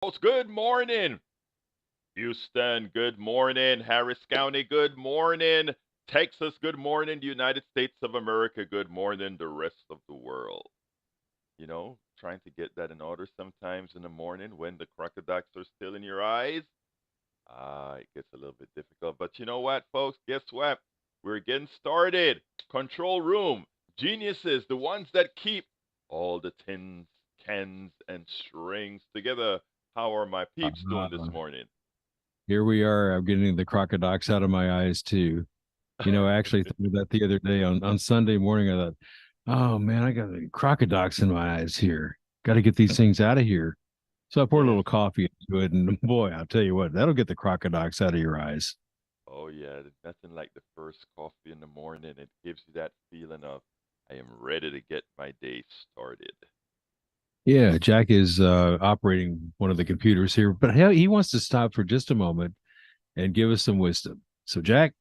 Folks, good morning. Houston, good morning. Harris County, good morning. Texas, good morning. The United States of America, good morning. The rest of the world. Trying to get that in order sometimes in the morning when the crocodiles are still in your eyes. It gets a little bit difficult. But you know what, folks? Guess what? We're getting started. Control room. Geniuses, the ones that keep all the tins, cans, and strings together. How are my peeps doing this Uh, morning? Here we are. I'm getting the crocodiles out of my eyes too. I actually thought of that the other day on Sunday morning. I thought, oh man, I got the crocodiles in my eyes here. Got to get these things out of here. So I poured a Yeah. little coffee into it, and boy, I'll tell you what, that'll get the crocodiles out of your eyes. Oh, yeah. There's nothing like the first coffee in the morning. It gives you that feeling of, I am ready to get my day started. Yeah, Jack is operating one of the computers here, but he wants to stop for just a moment and give us some wisdom. So, Jack,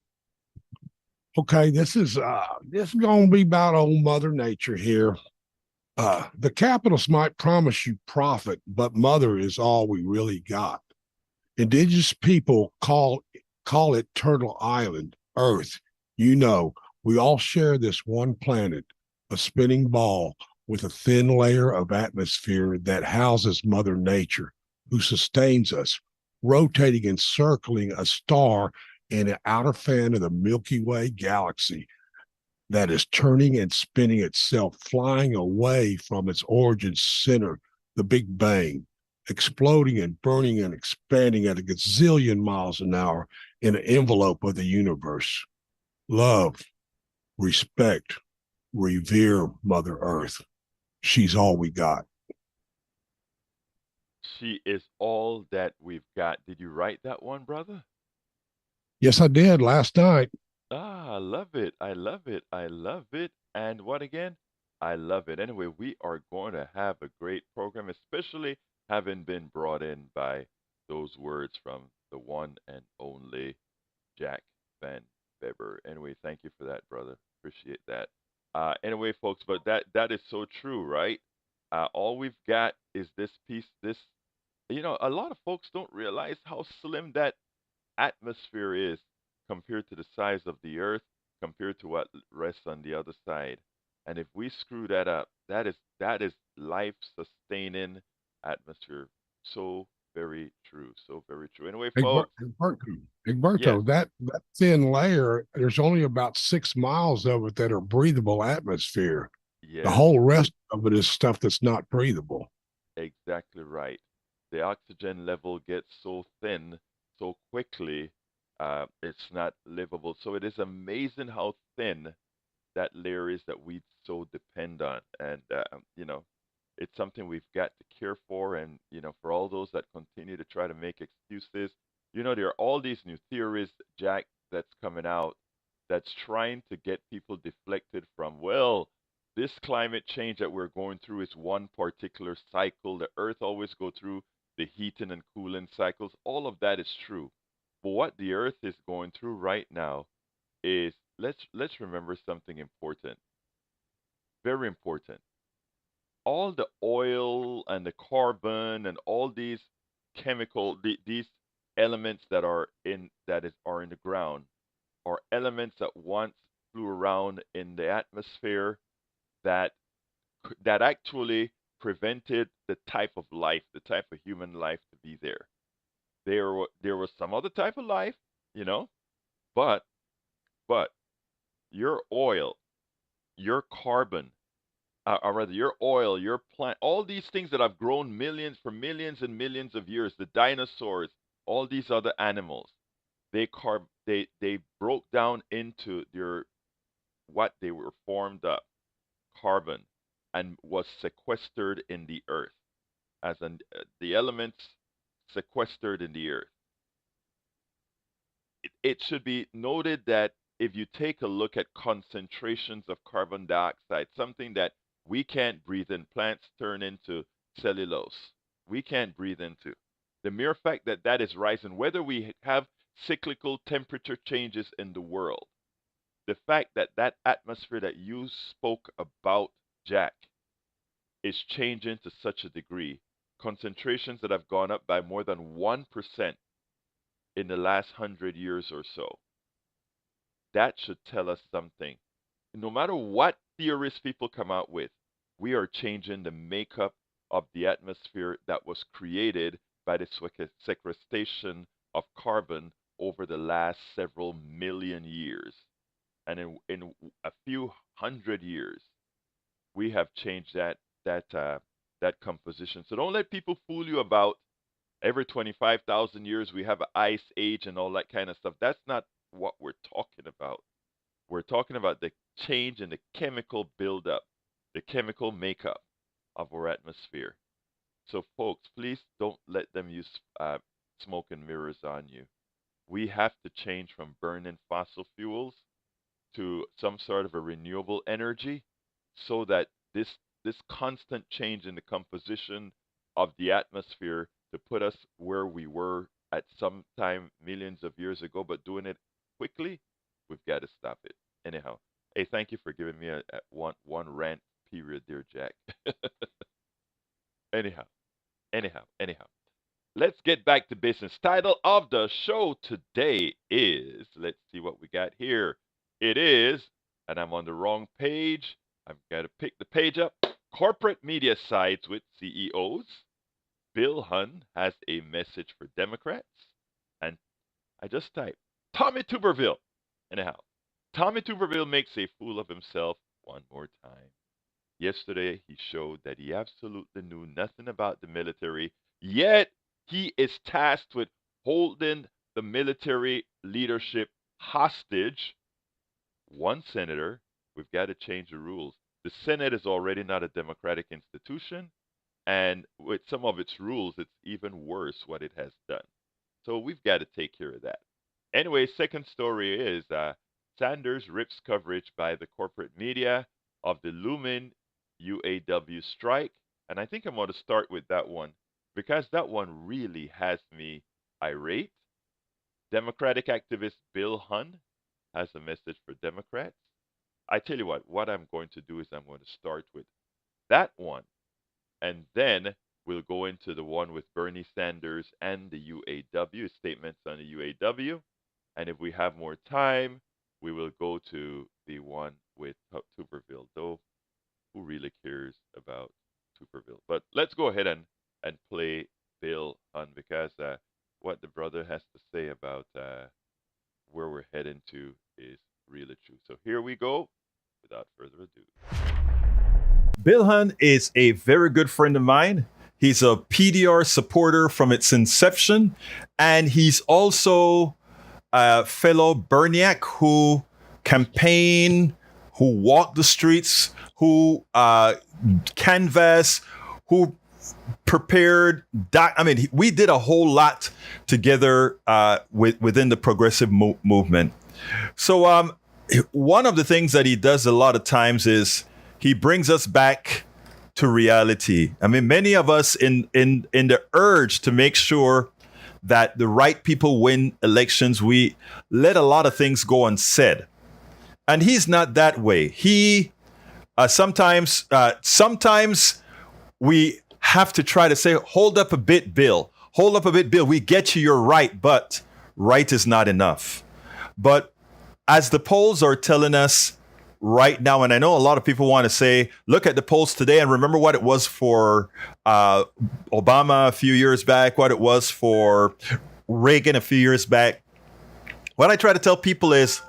Okay, this is gonna be about old Mother Nature here. The capitalists might promise you profit, but mother is all we really got. Indigenous people call it Turtle Island, Earth. You know, we all share this one planet, a spinning ball with a thin layer of atmosphere that houses Mother Nature, who sustains us, rotating and circling a star in an outer fan of the Milky Way galaxy that is turning and spinning itself, flying away from its origin center, the Big Bang, exploding and burning and expanding at a gazillion miles an hour in an envelope of the universe. Love, respect, revere Mother Earth. She's all we got. She is all that we've got. Did you write that one, brother? Yes, I did last night. I love it. I love it. I love it. And what again? I love it. Anyway, we are going to have a great program, especially having been brought in by those words from the one and only Jack Van Weber. Anyway, thank you for that, brother. Appreciate that. Anyway, folks, but that is so true, right? All we've got is this piece. A lot of folks don't realize how slim that atmosphere is compared to the size of the earth, compared to what rests on the other side. And if we screw that up, that is life sustaining atmosphere. So very true. So very true. Anyway, folks, yes, Egberto, that thin layer, there's only about 6 miles of it that are breathable atmosphere. The yes, whole rest of it is stuff that's not breathable. exactly right. The oxygen level gets so thin so quickly, it's not livable. So it is amazing how thin that layer is that we so depend on. And, it's something we've got to care for. And, for all those that continue to try to make excuses, there are all these new theories, Jack, that's coming out that's trying to get people deflected from, well, this climate change that we're going through is one particular cycle. The earth always go through the heating and cooling cycles. All of that is true. But what the earth is going through right now is, let's remember something important, very important. All the oil and the carbon and all these these elements that are in the ground are elements that once flew around in the atmosphere that that actually prevented the type of life, the type of human life to be there. There was some other type of life, you know, but but your oil, your carbon, or rather your oil, your plant, all these things that have grown millions for millions and millions of years, the dinosaurs, all these other animals, they broke down into their what they were formed of, carbon, and was sequestered in the earth the elements sequestered in the earth. It should be noted that if you take a look at concentrations of carbon dioxide, something that we can't breathe in, plants turn into cellulose. We can't breathe into. The mere fact that that is rising, whether we have cyclical temperature changes in the world, the fact that that atmosphere that you spoke about, Jack, is changing to such a degree. concentrations that have gone up by more than 1% in the last 100 years or so. That should tell us something. No matter what theories people come out with, we are changing the makeup of the atmosphere that was created by the sequestration of carbon over the last several million years. And in a few hundred years, we have changed that composition. So don't let people fool you about every 25,000 years we have an ice age and all that kind of stuff. That's not what we're talking about. We're talking about the change in the chemical buildup, the chemical makeup of our atmosphere. So, folks, please don't let them use smoke and mirrors on you. We have to change from burning fossil fuels to some sort of a renewable energy so that this constant change in the composition of the atmosphere to put us where we were at some time millions of years ago, but doing it quickly, we've got to stop it. Anyhow, hey, thank you for giving me a one rant period there, Jack. anyhow, anyhow. Let's get back to business. Title of the show today is, let's see what we got here. It is, and I'm on the wrong page. I've got to pick the page up. Corporate media sides with CEOs. Bill Hunn has a message for Democrats. And I just typed Tommy Tuberville. Anyhow, Tommy Tuberville makes a fool of himself one more time. Yesterday, he showed that he absolutely knew nothing about the military, yet he is tasked with holding the military leadership hostage. One senator, we've got to change the rules. The Senate is already not a democratic institution, and with some of its rules, it's even worse what it has done. So we've got to take care of that. Anyway, second story is Sanders rips coverage by the corporate media of the looming UAW strike. And I think I'm going to start with that one because that one really has me irate. Democratic activist Bill Hunn has a message for Democrats. I tell you what I'm going to do is I'm going to start with that one, and then we'll go into the one with Bernie Sanders and the UAW, statements on the UAW. And if we have more time, we will go to the one with Tuberville, though who really cares about Tuberville? But let's go ahead and play Bill Hunn because what the brother has to say about where we're heading to is really true. So here we go, without further ado. Bill Hunn is a very good friend of mine. He's a PDR supporter from its inception, and he's also a fellow Berniac who campaign, who walked the streets, who canvassed, who prepared. We did a whole lot together within the progressive movement. So one of the things that he does a lot of times is he brings us back to reality. I mean, many of us in the urge to make sure that the right people win elections, we let a lot of things go unsaid. And he's not that way. He sometimes we have to try to say, hold up a bit, Bill. Hold up a bit, Bill. We get you, you're right, but right is not enough. But as the polls are telling us right now, and I know a lot of people want to say, look at the polls today and remember what it was for Obama a few years back, what it was for Reagan a few years back. What I try to tell people is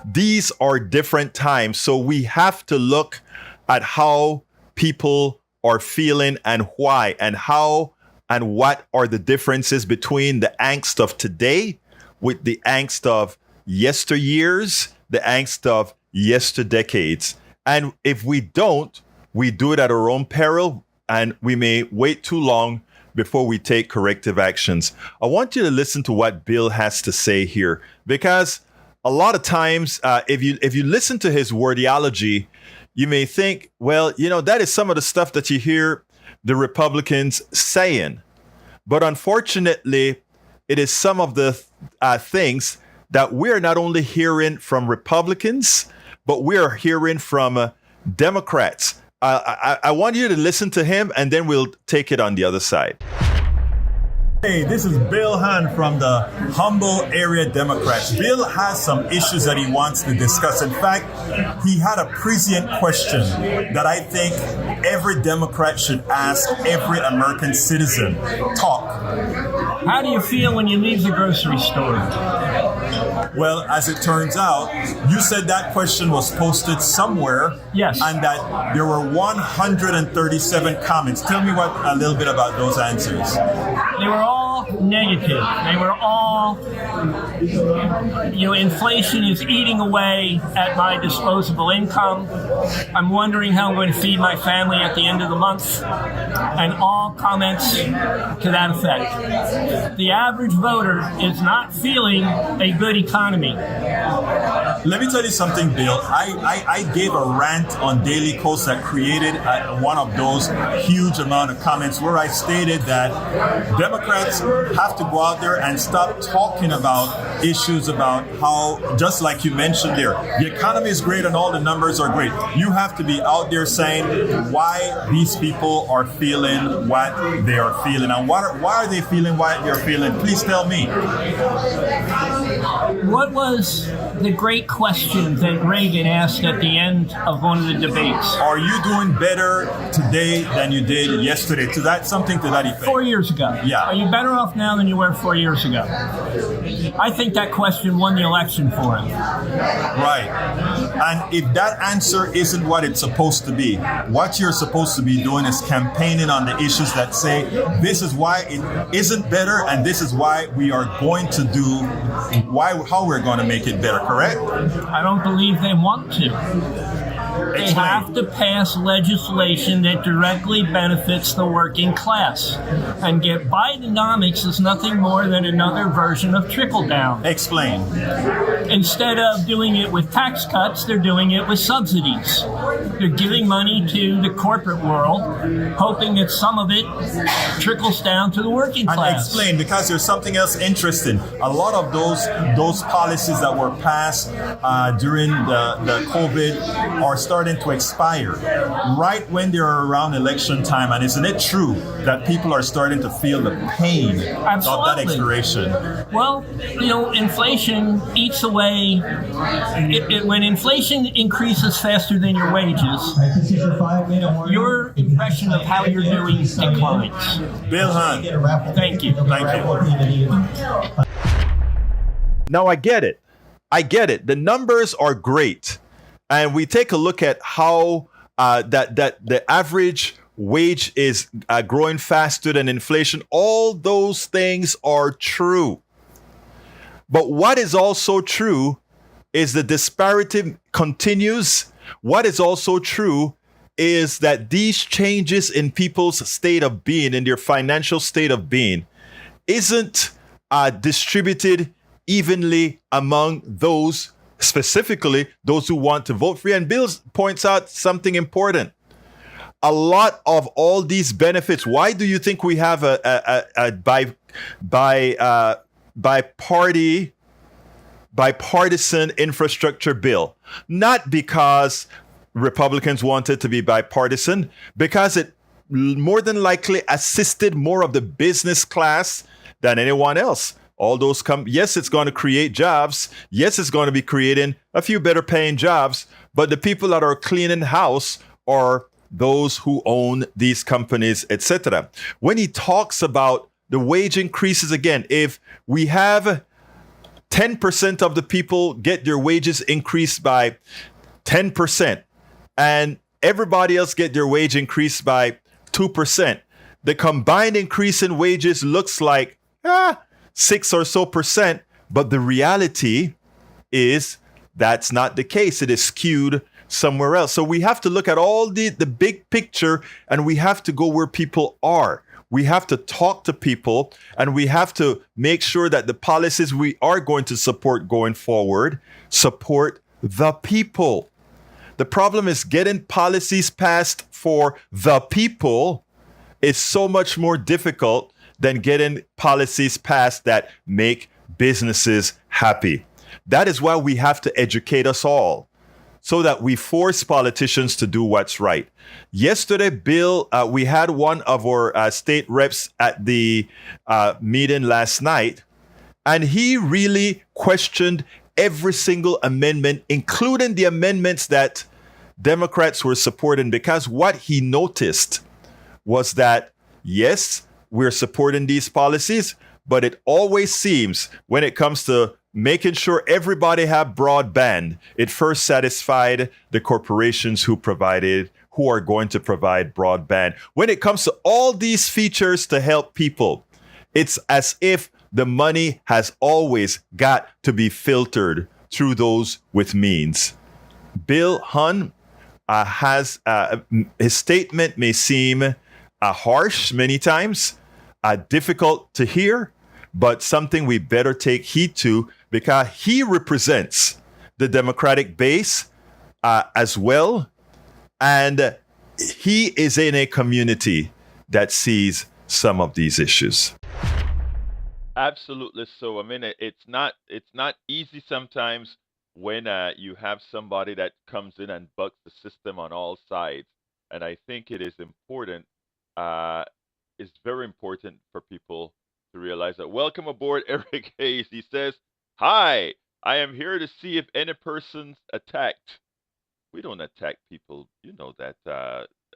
these are different times. So we have to look at how people are feeling and why, and how and what are the differences between the angst of today with the angst of yesteryears, the angst of yesterdecades. And if we don't, we do it at our own peril, and we may wait too long before we take corrective actions. I want you to listen to what Bill has to say here, because a lot of times, if you listen to his wordiology, you may think, well, that is some of the stuff that you hear the Republicans saying. But unfortunately, it is some of the things that we're not only hearing from Republicans, but we're hearing from Democrats I want you to listen to him, and then we'll take it on the other side. Hey, this is Bill Hunn from the Humble Area Democrats. Bill has some issues that he wants to discuss. In fact, he had a prescient question that I think every Democrat should ask every American citizen. Talk. How do you feel when you leave the grocery store? Well, as it turns out, you said that question was posted somewhere. Yes. And that there were 137 comments. Tell me a little bit about those answers. They were all negative. They were all, inflation is eating away at my disposable income. I'm wondering how I'm going to feed my family at the end of the month. And all comments to that effect. The average voter is not feeling a good economy. Let me tell you something, Bill. I gave a rant on Daily Kos that created one of those huge amount of comments where I stated that Democrats have to go out there and stop talking about issues about how, just like you mentioned there, the economy is great and all the numbers are great. You have to be out there saying why these people are feeling what they are feeling. And why are they feeling what they're feeling? Please tell me. What was the great question that Reagan asked at the end of one of the debates? Are you doing better today than you did yesterday? Something to that effect. 4 years ago. Yeah. Are you better off now than you were 4 years ago? I think that question won the election for him. Right. And if that answer isn't what it's supposed to be, what you're supposed to be doing is campaigning on the issues that say, this is why it isn't better, and this is why we are going to do, how we're going to make it better, correct? I don't believe they want to. They have to pass legislation that directly benefits the working class. And get Bidenomics is nothing more than another version of trickle-down. Explain. Instead of doing it with tax cuts, they're doing it with subsidies. They're giving money to the corporate world, hoping that some of it trickles down to the working class. And explain, because there's something else interesting. A lot of those policies that were passed during the COVID are starting to expire right when they're around election time. And isn't it true that people are starting to feel the pain of that expiration? Well, inflation eats away. When inflation increases faster than your wages, your impression of how you're doing declines. Bill Hunn. Thank you. Thank you. Now I get it. The numbers are great. And we take a look at how that the average wage is growing faster than inflation. All those things are true. But what is also true is the disparity continues. What is also true is that these changes in people's state of being, in their financial state of being, isn't distributed evenly among those, specifically those who want to vote for you. And Bill points out something important. A lot of all these benefits, why do you think we have a bipartisan infrastructure bill? Not because Republicans wanted to be bipartisan, because it more than likely assisted more of the business class than anyone else. All those yes, it's going to create jobs. Yes, it's going to be creating a few better paying jobs. But the people that are cleaning house are those who own these companies, etc. When he talks about the wage increases, again, if we have 10% of the people get their wages increased by 10% and everybody else get their wage increased by 2%, the combined increase in wages looks like 6 or so percent, but the reality is that's not the case. It is skewed somewhere else. So we have to look at all the big picture, and we have to go where people are. We have to talk to people, and we have to make sure that the policies we are going to support going forward support the people. The problem is getting policies passed for the people is so much more difficult than getting policies passed that make businesses happy. That is why we have to educate us all. so that we force politicians to do what's right. Yesterday, Bill, we had one of our state reps at the meeting last night, and he really questioned every single amendment, including the amendments that Democrats were supporting, because what he noticed was that, yes, we're supporting these policies, but it always seems when it comes to making sure everybody have broadband, it first satisfied the corporations who are going to provide broadband. When it comes to all these features to help people, it's as if the money has always got to be filtered through those with means. Bill Hunn has his statement may seem harsh many times, difficult to hear, but something we better take heed to, because he represents the Democratic base as well, and he is in a community that sees some of these issues. Absolutely. So I mean, it's not easy sometimes when you have somebody that comes in and bucks the system on all sides. And I think it is important. It's very important for people to realize that. Welcome aboard, Eric Hayes. He says, "Hi, I am here to see if any person's attacked." We don't attack people. You know that,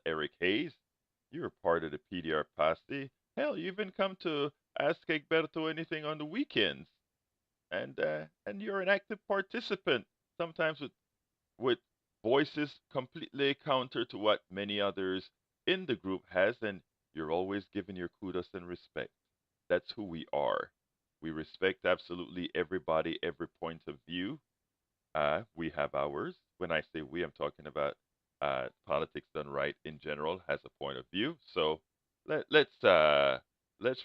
Eric Hayes. You're part of the PDR posse. Hell, you even come to ask Egberto anything on the weekends, and you're an active participant. Sometimes with voices completely counter to what many others in the group has, and you're always giving your kudos and respect. That's who we are. We respect absolutely everybody, every point of view. We have ours. When I say we, I'm talking about politics done right in general has a point of view. So let's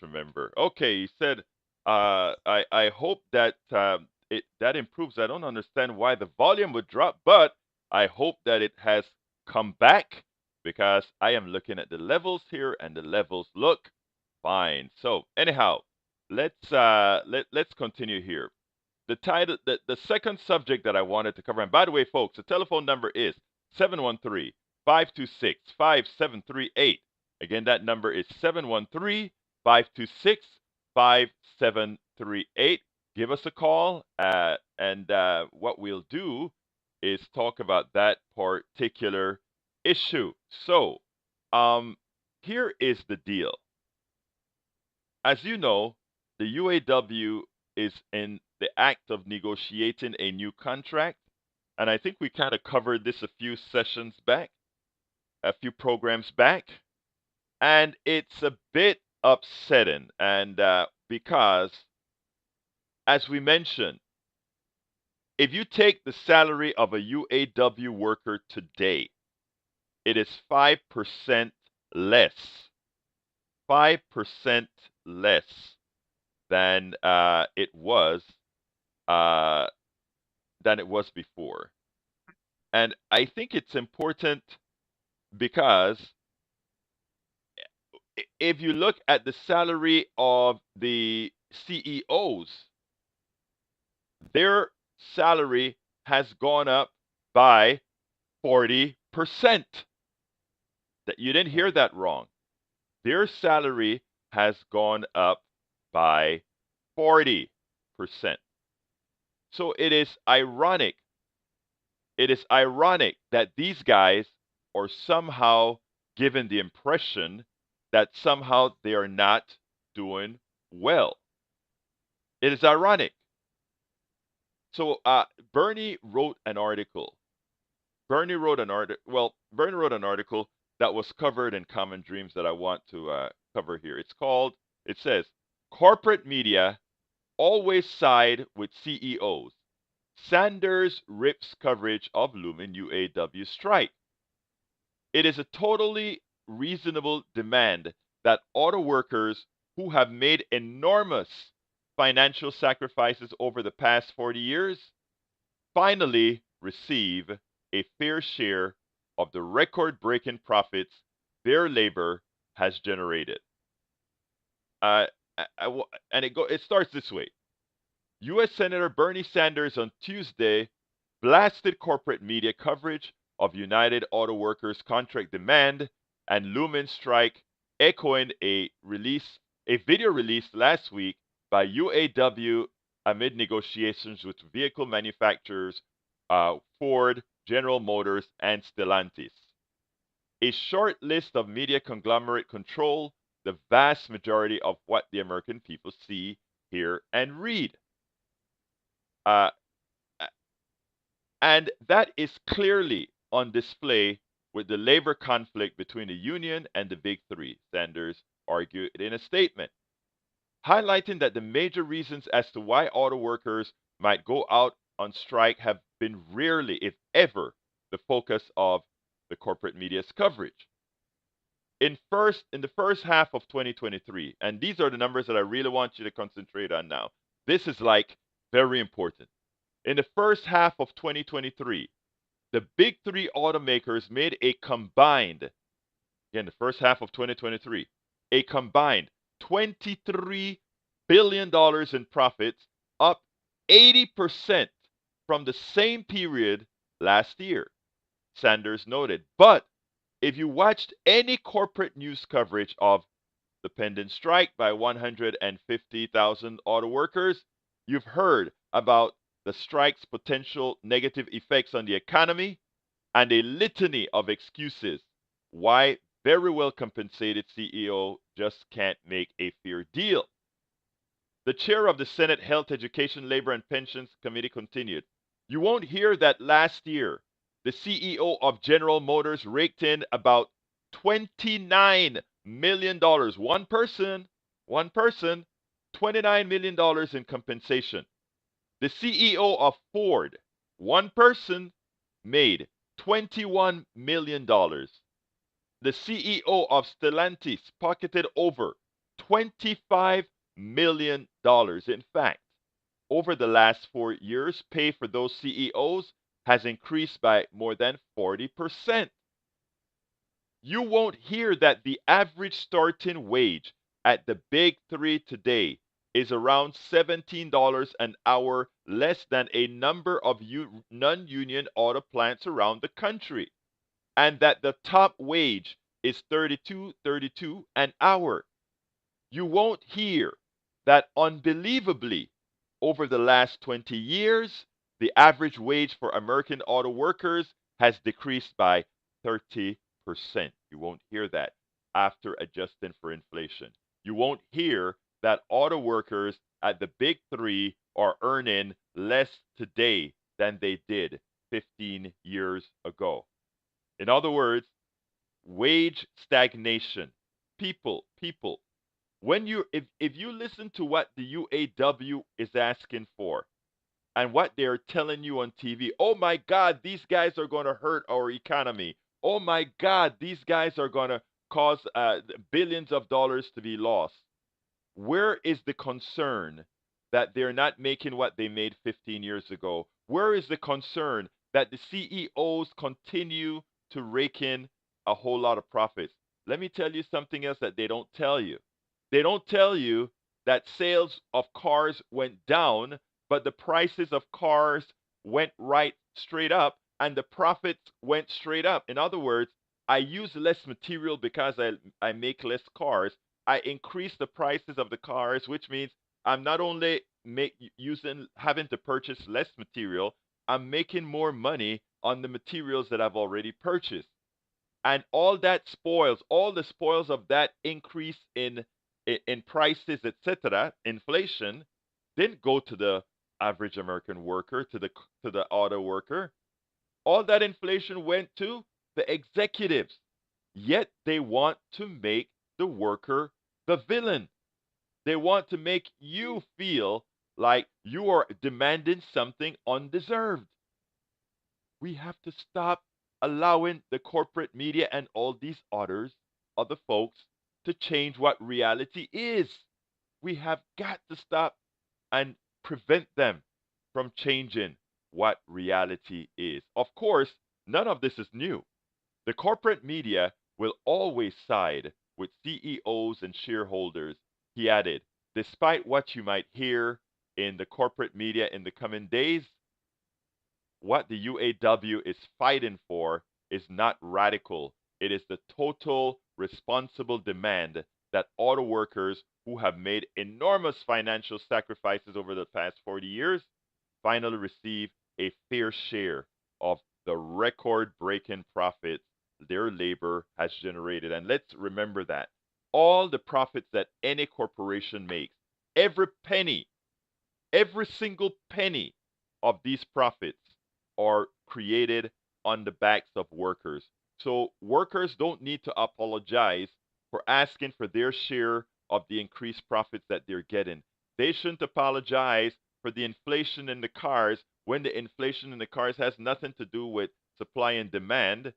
remember. Okay, he said, I hope that that improves. I don't understand why the volume would drop, but I hope that it has come back because I am looking at the levels here, and the levels look fine. So anyhow, let's continue here. The second subject that I wanted to cover, and by the way, folks, the telephone number is 713-526-5738. Again, that number is 713-526-5738. Give us a call, and what we'll do is talk about that particular issue. So, here is the deal. As you know, the UAW is in the act of negotiating a new contract. And I think we kind of covered this a few sessions back, a few programs back. And it's a bit upsetting. And because, as we mentioned, if you take the salary of a UAW worker today, it is 5% less. 5% less than uh, it was before. And I think it's important because if you look at the salary of the CEOs, their salary has gone up by 40%. That you didn't hear that wrong. Their salary has gone up by 40%. So it is ironic. It is ironic that these guys are somehow given the impression that somehow they are not doing well. It is ironic. So Bernie wrote an article. Bernie wrote an article that was covered in Common Dreams that I want to cover here. It says, corporate media always side with CEOs. Sanders rips coverage of looming UAW strike. It is a totally reasonable demand that auto workers who have made enormous financial sacrifices over the past 40 years finally receive a fair share of the record breaking profits their labor has generated. Uh, and it starts this way. U.S. Senator Bernie Sanders on Tuesday blasted corporate media coverage of United Auto Workers contract demand and looming strike, echoing a video released last week by UAW amid negotiations with vehicle manufacturers Ford, General Motors, and Stellantis. A short list of media conglomerate control the vast majority of what the American people see, hear, and read. Uh, and that is clearly on display with the labor conflict between the union and the big three, Sanders argued in a statement, highlighting that the major reasons as to why auto workers might go out on strike have been rarely, if ever, the focus of the corporate media's coverage. In the first half of 2023, and these are the numbers that I really want you to concentrate on now. This is like very important. In the first half of 2023, the big three automakers made a combined, again, the first half of 2023, a combined $23 billion in profits, up 80% from the same period last year, Sanders noted. But if you watched any corporate news coverage of the pending strike by 150,000 auto workers, you've heard about the strike's potential negative effects on the economy and a litany of excuses why very well compensated CEO just can't make a fair deal. The chair of the Senate Health, Education, Labor, and Pensions Committee continued, you won't hear that last year the CEO of General Motors raked in about $29 million. One person, $29 million in compensation. The CEO of Ford, one person, made $21 million. The CEO of Stellantis pocketed over $25 million. In fact, over the last 4 years, pay for those CEOs has increased by more than 40%. You won't hear that the average starting wage at the big three today is around $17 an hour, less than a number of non-union auto plants around the country, and that the top wage is $32 an hour. You won't hear that unbelievably, over the last 20 years, the average wage for American auto workers has decreased by 30%. You won't hear that after adjusting for inflation. You won't hear that auto workers at the big three are earning less today than they did 15 years ago. In other words, wage stagnation. People, if you listen to what the UAW is asking for and what they're telling you on TV, oh my God, these guys are going to hurt our economy. Oh my God, these guys are going to cause billions of dollars to be lost. Where is the concern that they're not making what they made 15 years ago? Where is the concern that the CEOs continue to rake in a whole lot of profits? Let me tell you something else that they don't tell you. They don't tell you that sales of cars went down, but the prices of cars went right straight up and the profits went straight up. In other words, I use less material because I make less cars. I increase the prices of the cars, which means I'm not only having to purchase less material, I'm making more money on the materials that I've already purchased. And all the spoils of that increase in prices, etc., inflation, didn't go to the average American worker, to the auto worker. All that inflation went to the executives. Yet they want to make the worker the villain. They want to make you feel like you are demanding something undeserved. We have to stop allowing the corporate media and all these other folks to change what reality is. We have got to stop and prevent them from changing what reality is. Of course, none of this is new. The corporate media will always side with CEOs and shareholders, he added. Despite what you might hear in the corporate media in the coming days, what the UAW is fighting for is not radical. It is the total responsible demand that auto workers who have made enormous financial sacrifices over the past 40 years finally receive a fair share of the record breaking profits their labor has generated. And let's remember that all the profits that any corporation makes, every penny, every single penny of these profits are created on the backs of workers. So workers don't need to apologize for asking for their share of the increased profits that they're getting. They shouldn't apologize for the inflation in the cars when the inflation in the cars has nothing to do with supply and demand,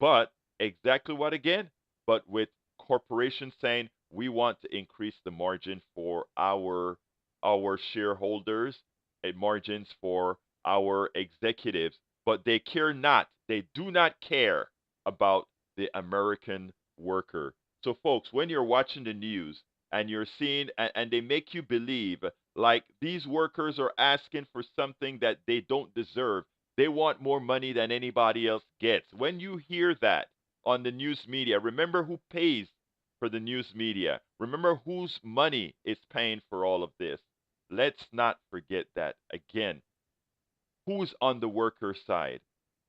but exactly what again? But with corporations saying we want to increase the margin for our shareholders and margins for our executives, but they care not. They do not care about the American worker. So, folks, when you're watching the news and you're seeing, and they make you believe like these workers are asking for something that they don't deserve, they want more money than anybody else gets. When you hear that on the news media, remember who pays for the news media. Remember whose money is paying for all of this. Let's not forget that. Again, who's on the worker side?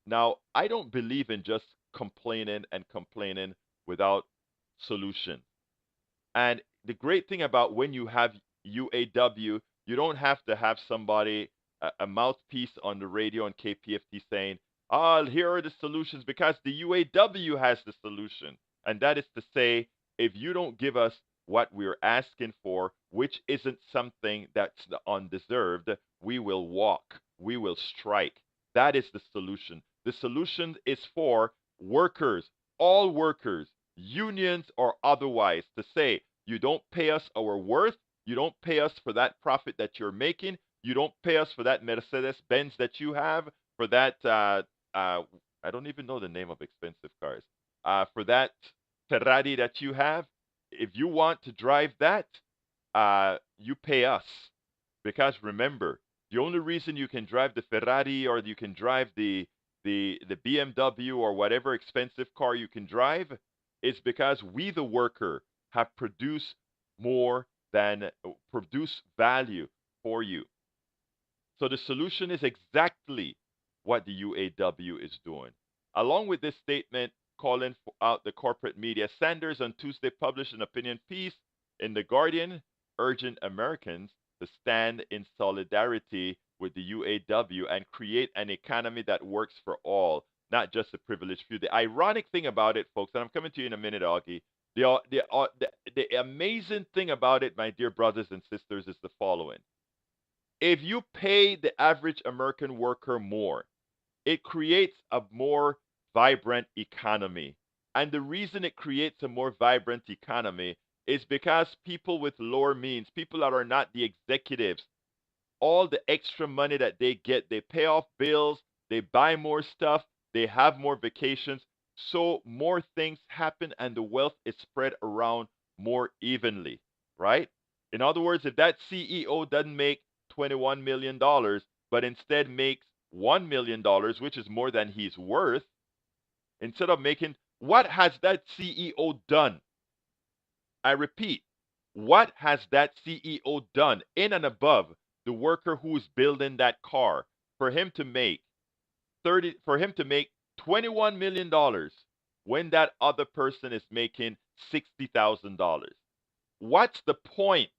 Now, I don't believe in just complaining and complaining without solution. And the great thing about when you have UAW, you don't have to have somebody, a mouthpiece on the radio on KPFT saying, "Ah, here are the solutions," because the UAW has the solution. And that is to say, if you don't give us what we're asking for, which isn't something that's undeserved, we will walk, we will strike. That is the solution. The solution is for workers, all workers, unions or otherwise, to say, you don't pay us our worth, you don't pay us for that profit that you're making, you don't pay us for that Mercedes Benz that you have, for that, I don't even know the name of expensive cars, for that Ferrari that you have. If you want to drive that, you pay us. Because remember, the only reason you can drive the Ferrari or you can drive the BMW or whatever expensive car you can drive is because we, the worker, have produced more than produce value for you. So the solution is exactly what the UAW is doing. Along with this statement calling out the corporate media, Sanders on Tuesday published an opinion piece in The Guardian urging Americans to stand in solidarity with the UAW and create an economy that works for all, not just the privileged few. The ironic thing about it, folks, and I'm coming to you in a minute, Augie, the amazing thing about it, my dear brothers and sisters, is the following. If you pay the average American worker more, it creates a more vibrant economy. And the reason it creates a more vibrant economy is because people with lower means, people that are not the executives, all the extra money that they get, they pay off bills, they buy more stuff, they have more vacations. So more things happen and the wealth is spread around more evenly, right? In other words, if that CEO doesn't make $21 million, but instead makes $1 million, which is more than he's worth, instead of making, what has that CEO done? I repeat, what has that CEO done in and above the worker who's building that car for him to make $21 million when that other person is making $60,000? What's the point?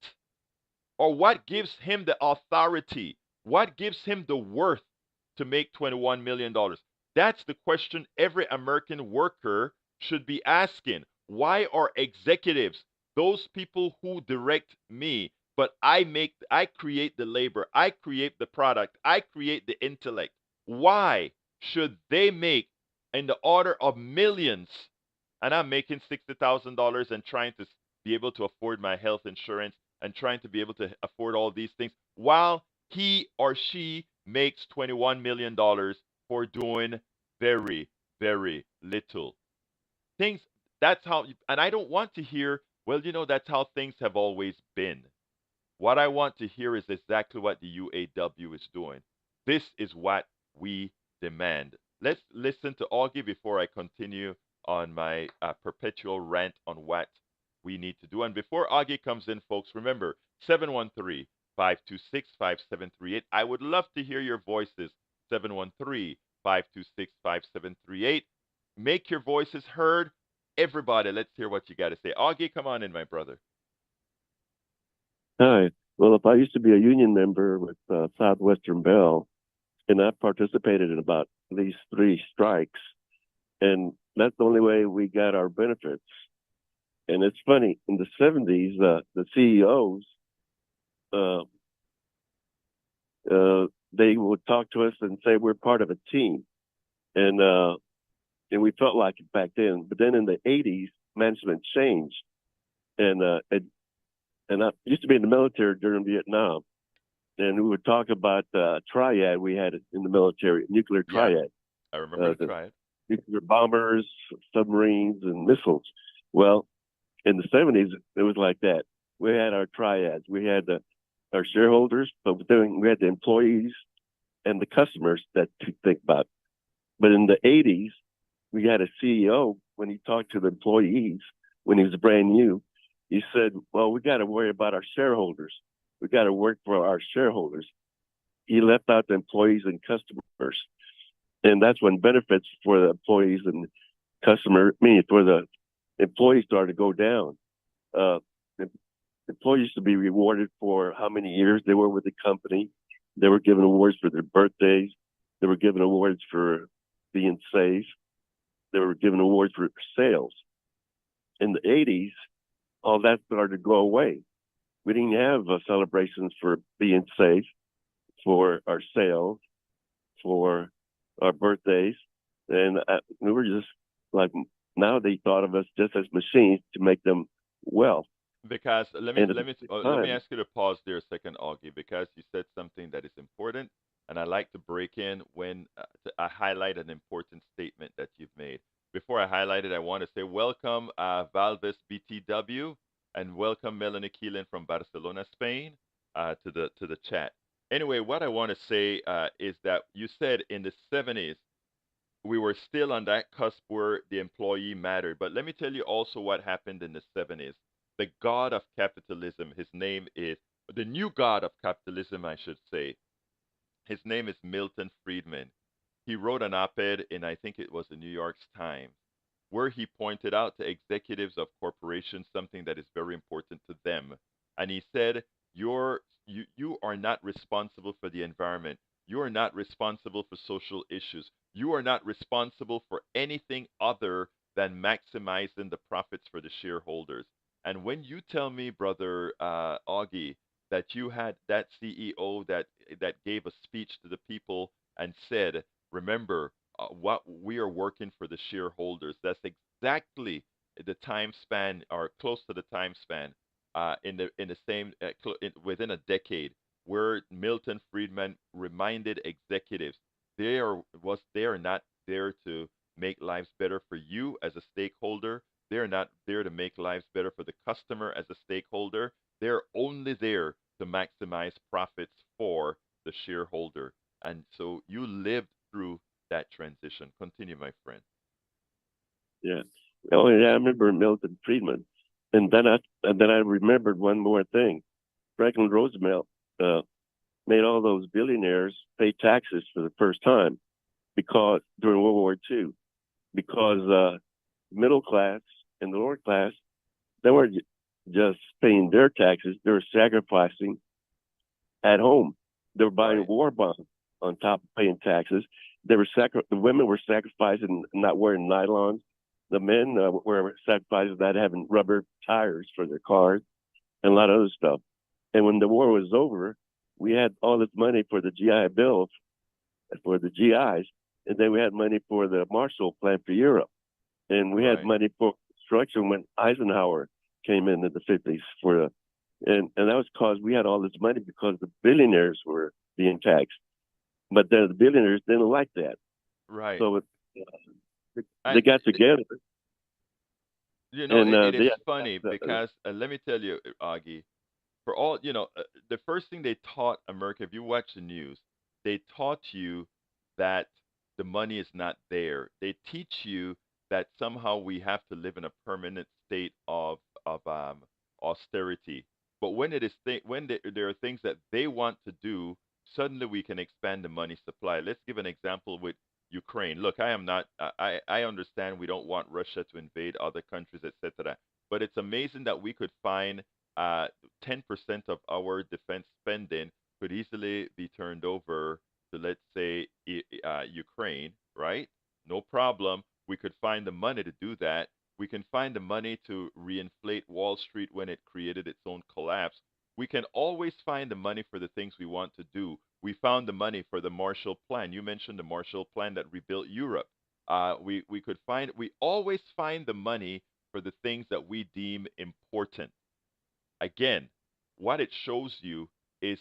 Or what gives him the authority? What gives him the worth to make $21 million? That's the question every American worker should be asking. Why are executives, those people who direct me, but I create the labor, I create the product, I create the intellect. Why should they make in the order of millions and I'm making $60,000 and trying to be able to afford my health insurance and trying to be able to afford all these things while he or she makes $21 million for doing very, very little? Things, that's how, and I don't want to hear, well, that's how things have always been. What I want to hear is exactly what the UAW is doing. This is what we demand. Let's listen to Augie before I continue on my perpetual rant on what we need to do. And before Augie comes in, folks, remember 713 526 5738. I would love to hear your voices. 713 526 5738. Make your voices heard. Everybody, let's hear what you got to say. Augie, come on in, my brother. Hi. Well, if I used to be a union member with Southwestern Bell, and I participated in about these three strikes, and that's the only way we got our benefits. And it's funny, in the 70s, the CEOs, uh, they would talk to us and say we're part of a team. And we felt like it back then. But then in the 80s, management changed. And, uh, it, and I used to be in the military during Vietnam. And we would talk about triad we had in the military, nuclear Yeah, triad, I remember the the triad. nuclear bombers, submarines, and missiles. Well, in the 70s, it was like that. We had our triads. We had our shareholders, but then we had the employees and the customers that to think about. But in the 80s, we had a CEO when he talked to the employees when he was brand new. He said, "Well, we got to worry about our shareholders. We got to work for our shareholders." He left out the employees and customers, and that's when benefits for the employees and customer, I mean, for the employees started to go down. Uh, the employees used to be rewarded for how many years they were with the company. They were given awards for their birthdays. They were given awards for being safe. They were given awards for sales. In the 80s, all that started to go away. We didn't have celebrations for being safe, for our sales, for our birthdays. And we were just like, now they thought of us just as machines to make them well. Because And at the let me time, ask you to pause there a second, Augie, because you said something that is important, and I like to break in when I highlight an important statement that you've made. Before I highlight it, I want to say welcome Valvis BTW and welcome Melanie Keelan from Barcelona, Spain, to the chat. Anyway, what I want to say is that you said in the 70s we were still on that cusp where the employee mattered. But let me tell you also what happened in the 70s. The god of capitalism, his name is the new god of capitalism, I should say. His name is Milton Friedman. He wrote an op ed in, I think it was the New York Times, where he pointed out to executives of corporations something that is very important to them. And he said, you are not responsible for the environment. You are not responsible for social issues. You are not responsible for anything other than maximizing the profits for the shareholders. And when you tell me, brother Augie, that you had that CEO that gave a speech to the people and said, "Remember, what we are working for the shareholders." That's exactly the time span, or close to the time span, in the same within a decade, where Milton Friedman reminded executives they are not there to make lives better for you as a stakeholder. They're not there to make lives better for the customer as a stakeholder. They're only there to maximize profits for the shareholder. And so you lived through that transition. Continue, my friend. yeah. Oh, yeah, I remember Milton Friedman. And then I remembered one more thing. Franklin Roosevelt uh, made all those billionaires pay taxes for the first time because during World War II, because middle class and the lower class, they weren't just paying their taxes; they were sacrificing at home. They were buying Right. war bonds on top of paying taxes. The women were sacrificing not wearing nylons. The men were sacrificing not having rubber tires for their cars and a lot of other stuff. And when the war was over, we had all this money for the GI Bill for the GIs, and then we had money for the Marshall Plan for Europe, and we had Right. money for construction when Eisenhower came in the 50s for the, and that was because we had all this money because the billionaires were being taxed, but then the billionaires didn't like that, Right. so they And got together and it is they funny because let me tell you, Augie, for the first thing they taught America, if you watch the news, they taught you that the money is not there. They teach you that somehow we have to live in a permanent state of austerity. But when it is when there are things that they want to do, suddenly we can expand the money supply. Let's give an example with Ukraine. Look, I am not. I understand we don't want Russia to invade other countries, etc. But it's amazing that we could find 10% of our defense spending could easily be turned over to, let's say, Ukraine, right? No problem. We could find the money to do that. We can find the money to reinflate Wall Street when it created its own collapse. We can always find the money for the things we want to do. We found the money for the Marshall Plan. You mentioned the Marshall Plan that rebuilt Europe. We always find the money for the things that we deem important. Again, what it shows you is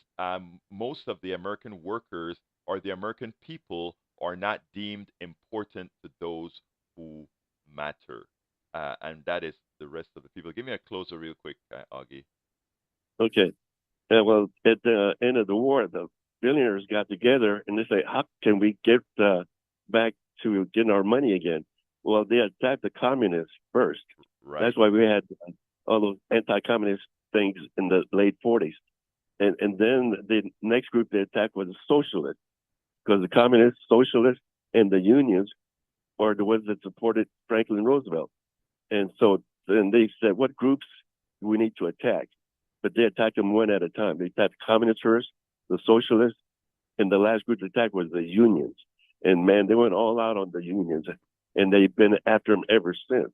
most of the American workers or the American people are not deemed important to those who matter. And that is the rest of the people. Give me a closer real quick, Augie. Okay. Well, at the end of the war, the billionaires got together and they say, how can we get back to getting our money again? Well, they attacked the communists first. Right. That's why we had all those anti-communist things in the late 40s. And then the next group they attacked was the socialists, because the communists, socialists, and the unions are the ones that supported Franklin Roosevelt. And so then they said, what groups do we need to attack? But they attacked them one at a time. They attacked the communists first, the socialists, and the last group to attack was the unions. And man, they went all out on the unions, and they've been after them ever since.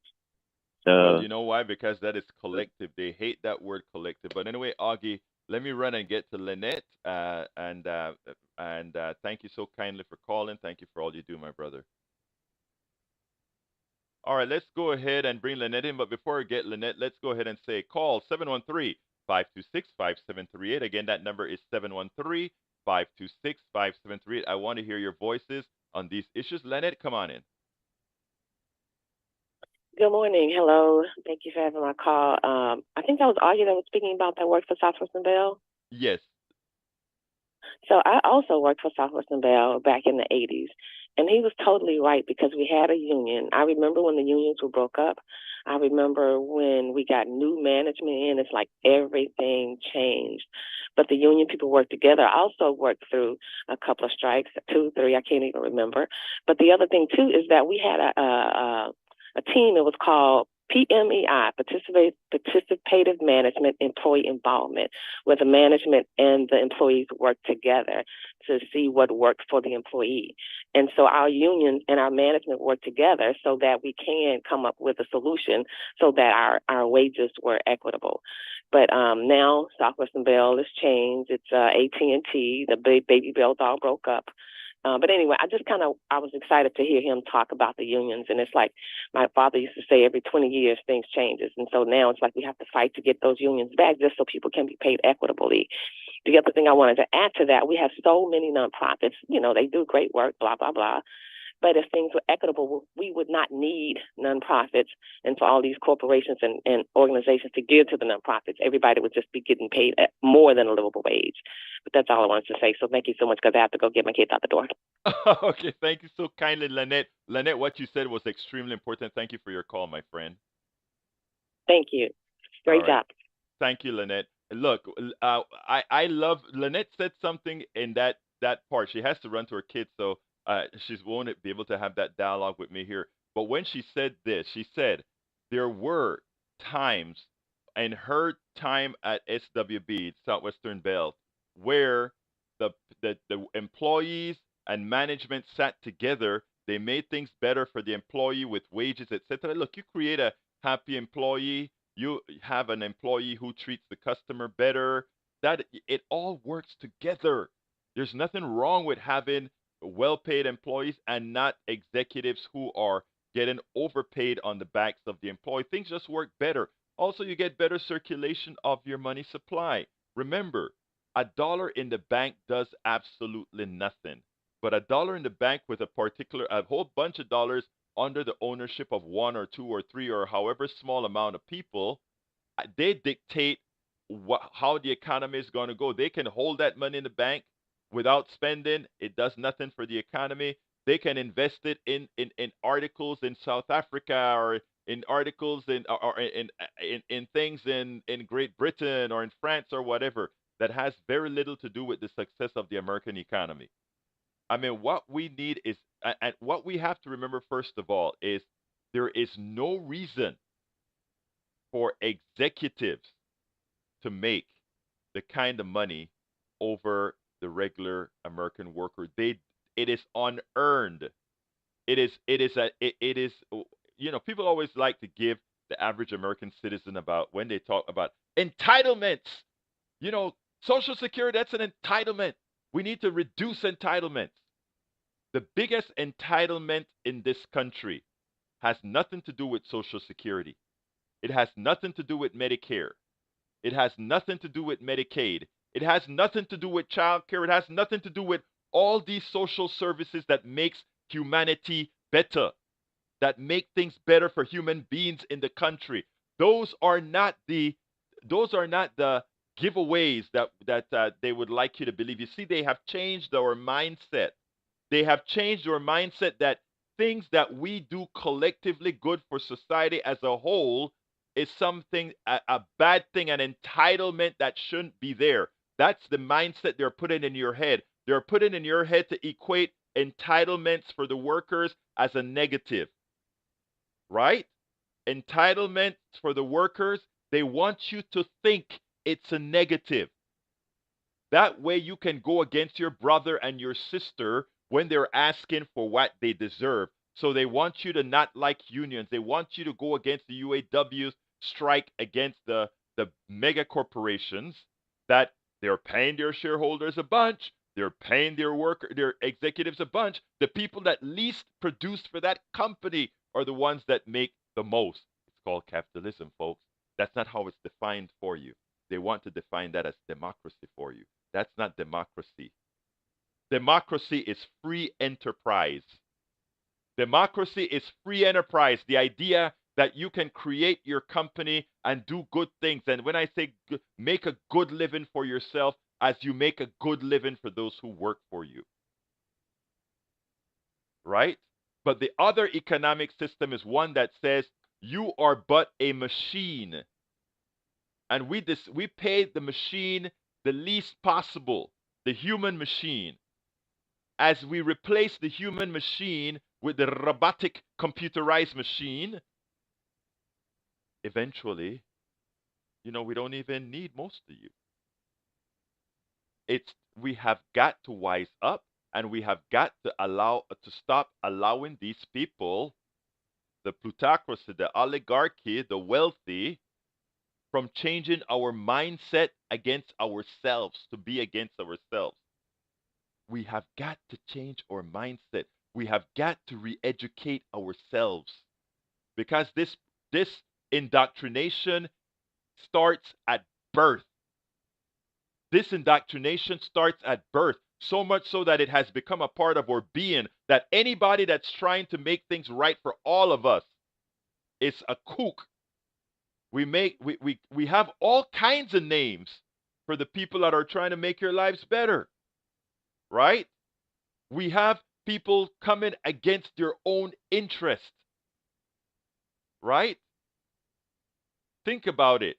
Well, you know why? Because that is collective. They hate that word collective. But anyway, Augie, let me run and get to Lynette. And thank you so kindly for calling. Thank you for all you do, my brother. All right, let's go ahead and bring Lynette in. But before we get Lynette, let's go ahead and say call 713-526-5738. Again, that number is 713-526-5738. I want to hear your voices on these issues. Lynette, come on in. Good morning. Hello. Thank you for having my call. I think that was Augie that was speaking about that worked for Southwestern Bell. Yes. So I also worked for Southwestern Bell back in the 80s. And he was totally right, because we had a union. I remember when the unions were broke up. I remember when we got new management in, it's like everything changed. But the union people worked together. I also worked through a couple of strikes, 2, 3, I can't even remember. But the other thing, too, is that we had a team that was called PMEI, Participative Management Employee Involvement, where the management and the employees work together to see what works for the employee. And so our union and our management work together so that we can come up with a solution so that our wages were equitable. But now Southwestern Bell has changed. It's AT&T. The Baby Bells all broke up. But anyway, I was excited to hear him talk about the unions. And it's like my father used to say, every 20 years, things changes. And so now it's like we have to fight to get those unions back just so people can be paid equitably. The other thing I wanted to add to that, we have so many nonprofits, they do great work, blah, blah, blah. But if things were equitable, we would not need nonprofits and for all these corporations and organizations to give to the nonprofits. Everybody would just be getting paid more than a livable wage. But that's all I wanted to say. So thank you so much, because I have to go get my kids out the door. Okay, thank you so kindly, Lynette. Lynette, what you said was extremely important. Thank you for your call, my friend. Thank you. Great job. Thank you, Lynette. Look, I love Lynette said something in that part. She has to run to her kids, so she won't be able to have that dialogue with me here. But when she said this, she said there were times in her time at SWB, Southwestern Bell, where the employees and management sat together. They made things better for the employee with wages, etc. Look, you create a happy employee, you have an employee who treats the customer better. That it all works together. There's nothing wrong with having well-paid employees and not executives who are getting overpaid on the backs of the employee. Things just work better. Also, you get better circulation of your money supply. Remember, $1 in the bank does absolutely nothing. But $1 in the bank with a whole bunch of dollars under the ownership of 1 or 2 or 3 or however small amount of people, they dictate how the economy is going to go. They can hold that money in the bank without spending. It does nothing for the economy. They can invest it in articles in South Africa, or in articles in things in Great Britain or in France or whatever, that has very little to do with the success of the American economy. I mean, what we need is, and what we have to remember first of all is, there is no reason for executives to make the kind of money over the regular American worker. It is unearned. It is people always like to give the average American citizen, about when they talk about entitlements. Social Security, that's an entitlement. We need to reduce entitlements. The biggest entitlement in this country has nothing to do with Social Security. It has nothing to do with Medicare. It has nothing to do with Medicaid. It has nothing to do with child care. It has nothing to do with all these social services that makes humanity better, that make things better for human beings in the country. Those are not the giveaways that they would like you to believe. You see, they have changed our mindset. They have changed our mindset that things that we do collectively good for society as a whole is something, a bad thing, an entitlement that shouldn't be there. That's the mindset they're putting in your head. They're putting in your head to equate entitlements for the workers as a negative, right? Entitlements for the workers, they want you to think it's a negative. That way you can go against your brother and your sister when they're asking for what they deserve. So they want you to not like unions. They want you to go against the UAW strike, against the mega corporations that they're paying their shareholders a bunch. They're paying their executives a bunch. The people that least produce for that company are the ones that make the most. It's called capitalism, folks. That's not how it's defined for you. They want to define that as democracy for you. That's not democracy. Democracy is free enterprise. Democracy is free enterprise. The idea that you can create your company and do good things. And when I say make a good living for yourself, as you make a good living for those who work for you. Right? But the other economic system is one that says you are but a machine. And we pay the machine the least possible, the human machine. As we replace the human machine with the robotic computerized machine, eventually, we don't even need most of you. We have got to wise up, and we have got to stop allowing these people, the plutocracy, the oligarchy, the wealthy, from changing our mindset against ourselves, to be against ourselves. We have got to change our mindset. We have got to re-educate ourselves, because this indoctrination starts at birth. This indoctrination starts at birth, so much so that it has become a part of our being, that anybody that's trying to make things right for all of us is a kook. We have all kinds of names for the people that are trying to make your lives better, right? We have people coming against their own interest, right? Think about it.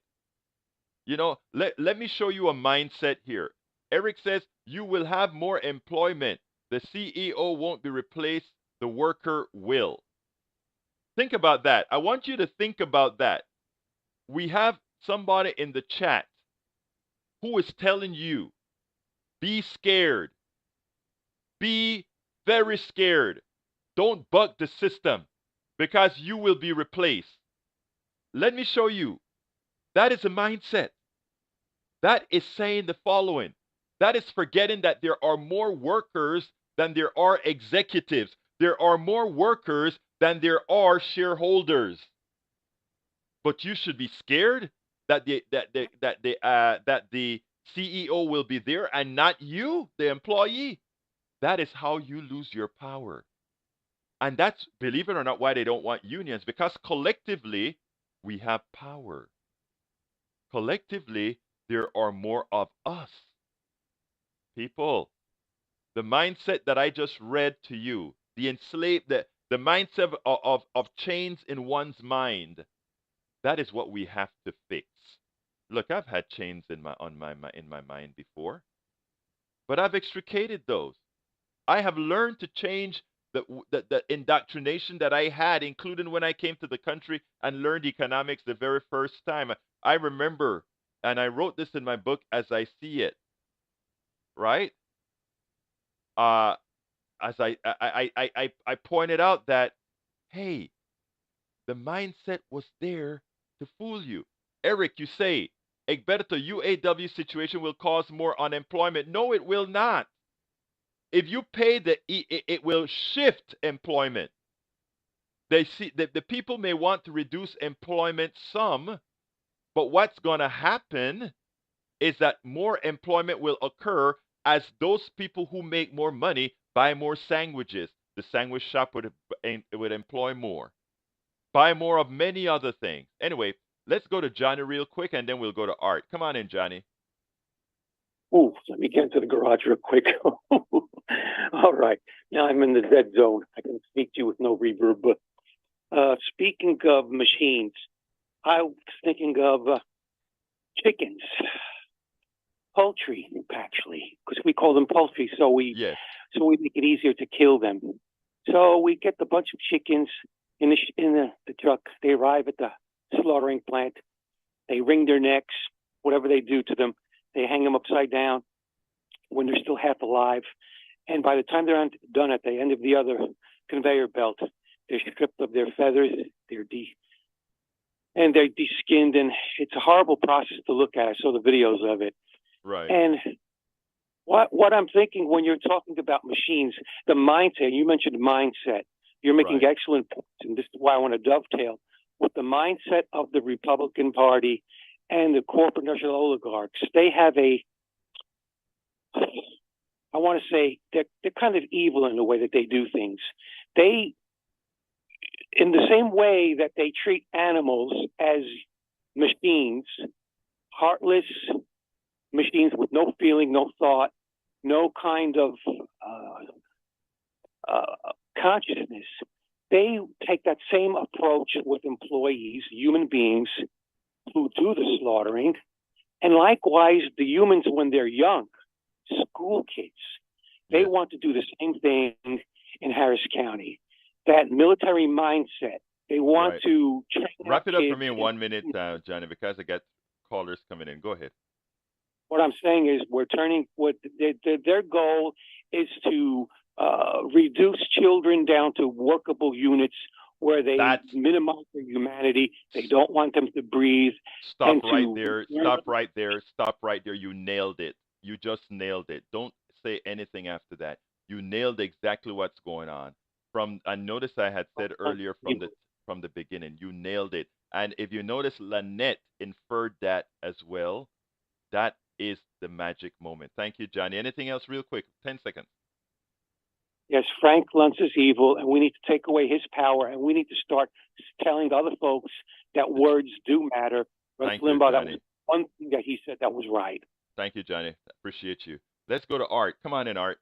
Let me show you a mindset here. Eric says you will have more employment. The CEO won't be replaced. The worker will. Think about that. I want you to think about that. We have somebody in the chat who is telling you, be scared. Be very scared. Don't buck the system, because you will be replaced. Let me show you. That is a mindset. That is saying the following. That is forgetting that there are more workers than there are executives. There are more workers than there are shareholders. But you should be scared that the CEO will be there and not you, the employee. That is how you lose your power. And that's, believe it or not, why they don't want unions, because collectively we have power. Collectively, there are more of us. People, The mindset that I just read to you, the enslaved, the mindset of chains in one's mind, that is what we have to fix. Look, I've had chains in my mind before, but I've extricated those. I have learned to change the indoctrination that I had, including when I came to the country and learned economics the very first time. I remember, and I wrote this in my book as I see it, right? Uh, as I pointed out that, hey, the mindset was there to fool you. Eric, you say, Egberto, UAW situation will cause more unemployment. No, it will not. If you pay it will shift employment. They see that the people may want to reduce employment some, but what's going to happen is that more employment will occur as those people who make more money buy more sandwiches. The sandwich shop would employ more, buy more of many other things. Anyway, let's go to Johnny real quick, and then we'll go to Art. Come on in, Johnny. Oh, let me get into the garage real quick. All right. Now I'm in the dead zone. I can speak to you with no reverb. But speaking of machines, I was thinking of chickens, poultry, actually, because we call them poultry, so we make it easier to kill them. So we get a bunch of chickens in the truck. They arrive at the slaughtering plant. They wring their necks, whatever they do to them. They hang them upside down when they're still half alive. And by the time they're done at the end of the other conveyor belt, they're stripped of their feathers, they're de-skinned, and it's a horrible process to look at. I saw the videos of it. Right. And what I'm thinking when you're talking about machines, the mindset, you mentioned mindset. You're making excellent points, and this is why I want to dovetail with the mindset of the Republican Party and the corporate industrial oligarchs. They have I want to say they're kind of evil in the way that they do things. They, in the same way that they treat animals as machines, heartless machines with no feeling, no thought, no kind of consciousness. They take that same approach with employees, human beings who do the slaughtering, and likewise the humans when they're young, school kids. They want to do the same thing in Harris County. That military mindset. They want to wrap it up for me in 1 minute, Johnny, because I got callers coming in. Go ahead. What I'm saying is we're turning their goal is to reduce children down to workable units where they minimize their humanity. They don't want them to breathe. Stop right there. Stop right there. Stop right there. You nailed it. You just nailed it. Don't say anything after that. You nailed exactly what's going on. And notice I had said earlier from the beginning, you nailed it. And if you notice, Lynette inferred that as well. That is the magic moment. Thank you, Johnny. Anything else real quick? 10 seconds. Yes, Frank Luntz is evil, and we need to take away his power, and we need to start telling other folks that words do matter. Thank Limbaugh, you, that Johnny. was one thing that he said that was right. Thank you, Johnny. Appreciate you. Let's go to Art. Come on in, Art.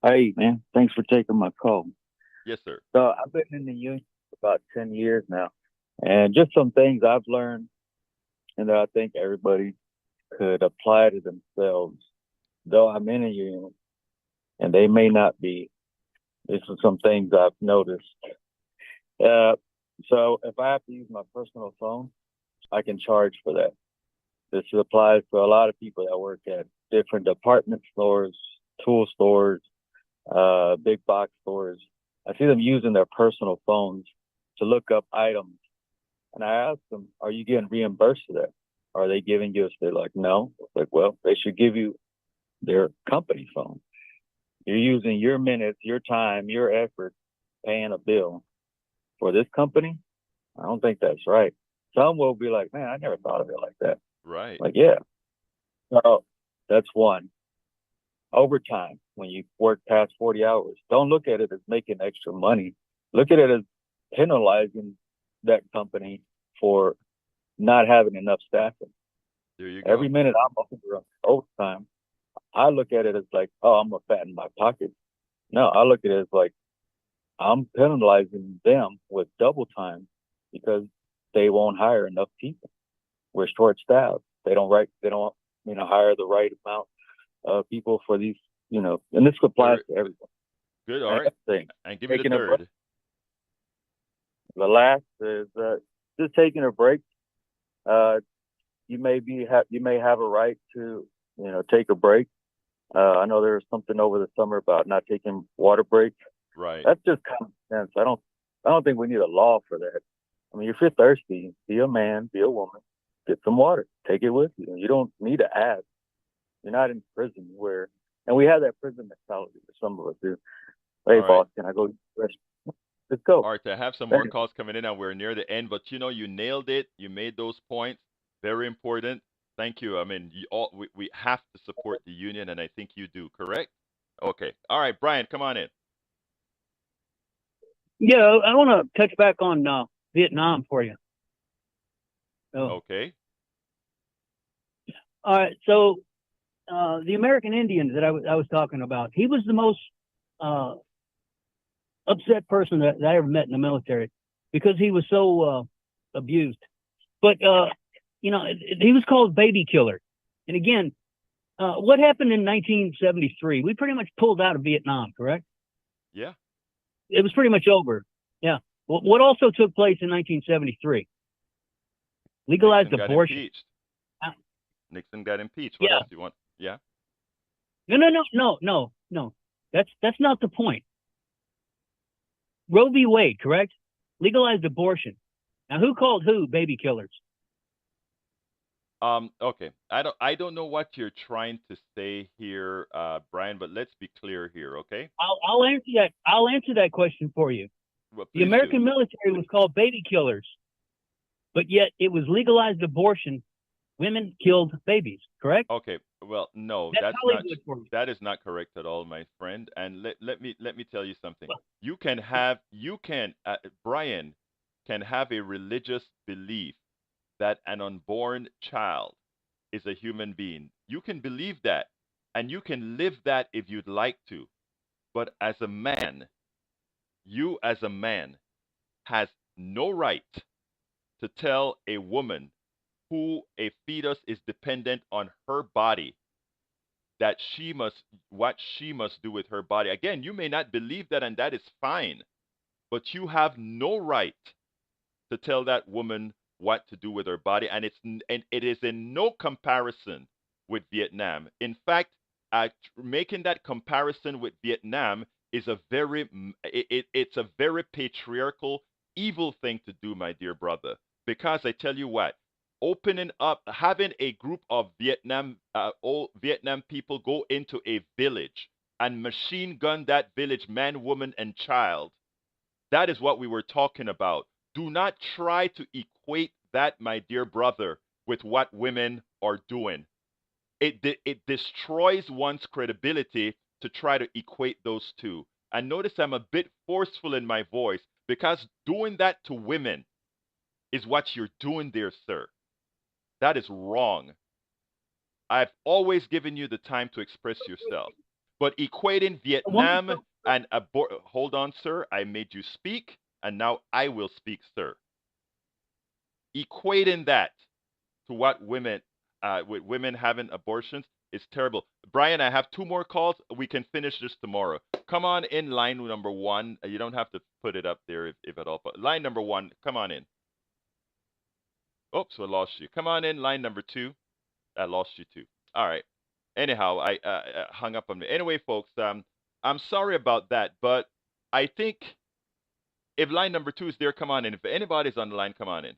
Hey, man. Thanks for taking my call. Yes, sir. So I've been in the union for about 10 years now, and just some things I've learned and that I think everybody could apply to themselves. Though I'm in a union, and they may not be. This is some things I've noticed. So if I have to use my personal phone, I can charge for that. This applies to a lot of people that work at different department stores, tool stores, big box stores. I see them using their personal phones to look up items. And I ask them, are you getting reimbursed for that? Are they giving you? They're like, no. It's like, well, they should give you their company phone. You're using your minutes, your time, your effort, paying a bill for this company. I don't think that's right. Some will be like, man, I never thought of it like that. Right. Like, yeah. So that's one. Overtime, when you work past 40 hours, don't look at it as making extra money. Look at it as penalizing that company for not having enough staffing. There you go. Every minute I'm over overtime, I look at it as like, oh, I'm gonna fatten my pockets. No, I look at it as like I'm penalizing them with double time because they won't hire enough people. We're short staffed. They don't hire the right amount of people for these, and this applies to everyone. Good, all right. And give me the third. The last is just taking a break. You may have a right to, take a break. I know there was something over the summer about not taking water breaks. Right. That's just common sense. I don't think we need a law for that. I mean, if you're thirsty, be a man, be a woman, get some water, take it with you. You don't need to ask. You're not in prison and we have that prison mentality. Some of us do. Hey, boss, can I go to the restroom? Let's go. All right, I have some more calls coming in, and we're near the end. But you nailed it. You made those points. Very important. Thank you. I mean, we have to support the union, and I think you do. Correct? Okay. All right, Brian, come on in. Yeah, I want to touch back on Vietnam for you. Okay. All right. So the American Indian that I was talking about, he was the most upset person that I ever met in the military because he was so abused. But he was called baby killer. And again, what happened in 1973? We pretty much pulled out of Vietnam, correct? Yeah. It was pretty much over. Yeah. Well, what also took place in 1973? Legalized abortion. Nixon got impeached. What else do you want? Yeah. No. That's not the point. Roe v. Wade, correct? Legalized abortion. Now, who called who baby killers? Okay. I don't know what you're trying to say here, Brian, but let's be clear here, okay? I'll answer that. I'll answer that question for you. Well, the American military was called baby killers, but yet it was legalized abortion. Women killed babies, correct? Okay. Well, no, that is not correct at all, my friend. And let me tell you something. Brian can have a religious belief that an unborn child is a human being. You can believe that, and you can live that if you'd like to. But as a man, you as a man has no right to tell a woman who a fetus is dependent on her body that what she must do with her body. Again, you may not believe that, and that is fine, but you have no right to tell that woman what to do with her body, and it is in no comparison with Vietnam. In fact, making that comparison with Vietnam is it's a very patriarchal, evil thing to do, my dear brother. Because I tell you what, opening up, having a group of old Vietnam people go into a village and machine gun that village, man, woman, and child. That is what we were talking about. Do not try to equate that, my dear brother, with what women are doing. It destroys one's credibility to try to equate those two. And notice I'm a bit forceful in my voice because doing that to women is what you're doing there, sir. That is wrong. I've always given you the time to express yourself. But equating Vietnam and hold on, sir. I made you speak, and now I will speak, sir. Equating that to what with women having abortions is terrible. Brian, I have 2 more calls. We can finish this tomorrow. Come on in line number 1. You don't have to put it up there if at all. But line number 1, come on in. Oops, I lost you. Come on in, line number 2. I lost you too. All right. Anyhow, I hung up on me. Anyway, folks, I'm sorry about that, but I think if line number 2 is there, come on in. If anybody's on the line, come on in.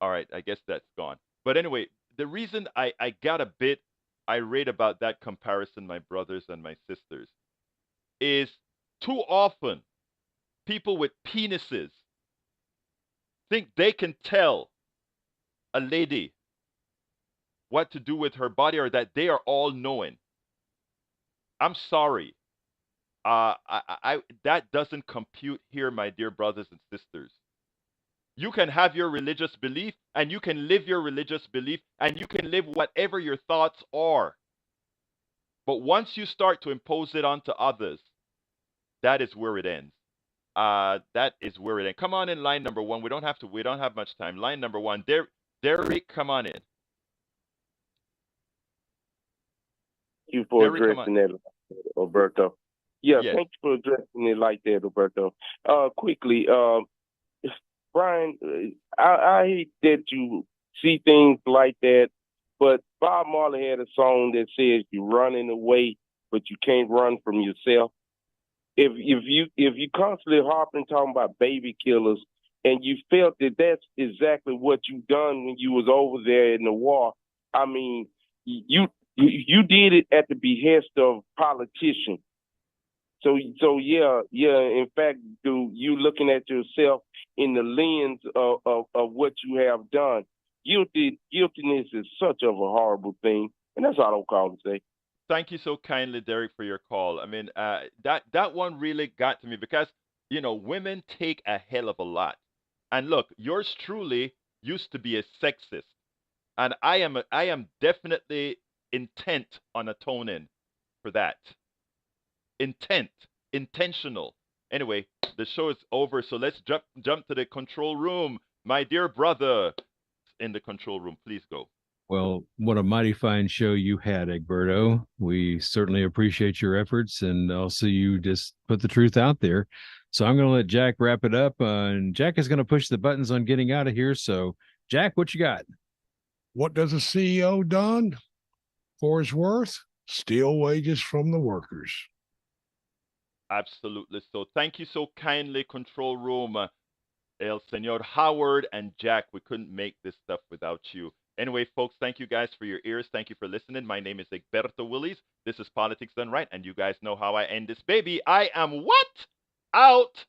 All right, I guess that's gone. But anyway, the reason I got a bit irate about that comparison, my brothers and my sisters, is too often people with penises think they can tell a lady what to do with her body or that they are all knowing. I'm sorry. That doesn't compute here, my dear brothers and sisters. You can have your religious belief and you can live your religious belief and you can live whatever your thoughts are. But once you start to impose it onto others, that is where it ends. That is where it ends. Come on in line number one. We don't have much time. Line number one. Derek, come on in. Thank you for addressing that, Roberto. Yeah, yes. Thank you for addressing it like that, Roberto. Quickly, Brian, I hate that you see things like that, but Bob Marley had a song that says you're running away, but you can't run from yourself. If you constantly harping talking about baby killers, and you felt that that's exactly what you done when you was over there in the war, I mean, you did it at the behest of politicians. So yeah. In fact, do you looking at yourself in the lens of what you have done? Guiltiness is such of a horrible thing, and that's all I'm calling to say. Thank you so kindly, Derek, for your call. I mean, that one really got to me because women take a hell of a lot. And look, yours truly used to be a sexist, and I am definitely intent on atoning for that. Intentional. Anyway, the show is over, so let's jump to the control room. My dear brother in the control room, please go. Well, what a mighty fine show you had, Egberto. We certainly appreciate your efforts, and also you just put the truth out there. So I'm going to let Jack wrap it up, and Jack is going to push the buttons on getting out of here. So, Jack, what you got? What does a CEO done for his worth? Steal wages from the workers. Absolutely. So thank you so kindly, control room, El Senor Howard and Jack. We couldn't make this stuff without you. Anyway, folks, thank you guys for your ears. Thank you for listening. My name is Egberto Willies. This is Politics Done Right, and you guys know how I end this baby. I am what? Out.